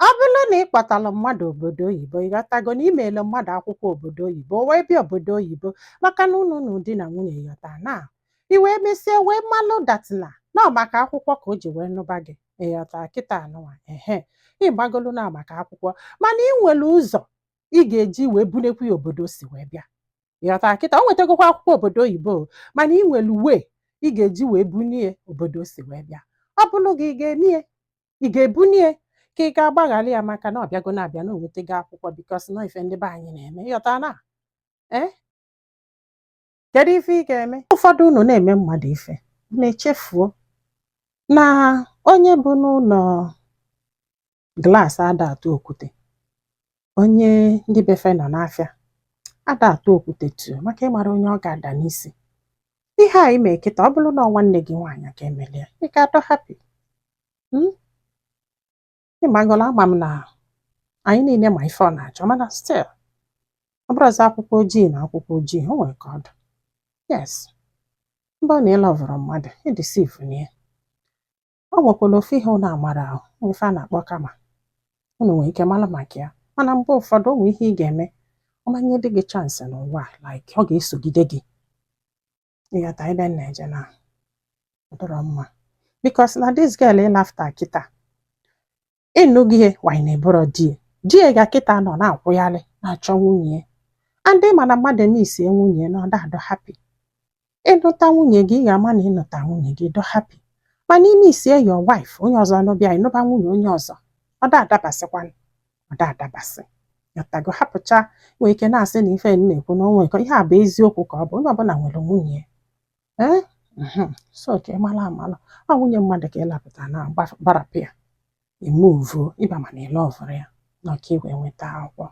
ọ bụrụ na ị kpọtalụ mmadụ obodo oyibo, ị ghọtago na imeela mmadụ akwụkwọ obodo oyibo, o wee bịa obodo oyibo maka na unu na di na nwunye ghọta na i wee mesie wee malụ datịna na ọ maka akwụkwọ ka o ji wee nụba gị ịghọta kịta anụnwa ịgbagolu na maka akwụkwọ mana ị nwere ụzọ ị ga-eji wee bunekwu ya obodo si wee bịa ịghọta kịta o nwetagokwa akwụkwọ obodo oyibo mana ị nwere uwe ị ga-eji wee bunie obodo si wee bịa ọ bụrụ gị ị ga-ebunie ka ị ga-agbaghara ya maka na ọ bịago na-abịa na onwetago akwụkwọ bikos na ife ndị be anyị na-eme ịghọta na kedu ife ị ga-eme ụfọdụ unu na-eme mmadụ ife na-echefuo na onye bụ n'ụlọ glaasị ada atụ okwute onye ndị befe nọ n'afịa ada atụ okwute too maka ịmara onye ọ ga-ada n'isi ihe a ime kịta ọ bụrụ na nwanne gị nwaanyị ka emelie ị ga-adọ hapi ịmagolo ama m na anyị niile ma ife ọ na-achọ mana stil ọ bụrụzi akwụkwọ ojii na akwụkwọ ojii o nwere ka ọ dị yes mgbe ọ na ịlọvụrụ mmadụ ịdịsivu na ya ọ nwekwara ofu ihe ụnụ amara ahụ ife a na-akpọ kama unu nwere ike mara maka ya mana mgbe ụfọdụ onwe ihe ị ga-eme ọmanye dị gị chansị n'ụwa like ọ ga-esogide gị ịghọta ebe m na-eje na ọdọrọ mma bikos na dis girl ịlafta kịta ịnụghị wanyị na-eburo die ga kịta nọ na-akwụgharị na-achọ nwunye andị mana mmadụ emisie nwunye na ọda adọ hapi ịnụta nwunye gị ị ga-ama na ịnụta nwunye gị dọ hapi mana ime isie your wife onye ọzọ n'ọbịa ịnụba nwunye onye ọzọ ọda adabasịkwanụ ọda adabasị yọtago hapụcha nwee ike na-asị na ife na-ekwu na onwe ihe a bụ eziokwu ka ọ bụ onye ọbụla nwere nwunye so ka ịmala amala ọ nwunye mmadụ ka ịlapụta na gbarapụ ya emuvuo ịba mana ịlọvụrụ ya na ọka igwe nweta akwụkwọ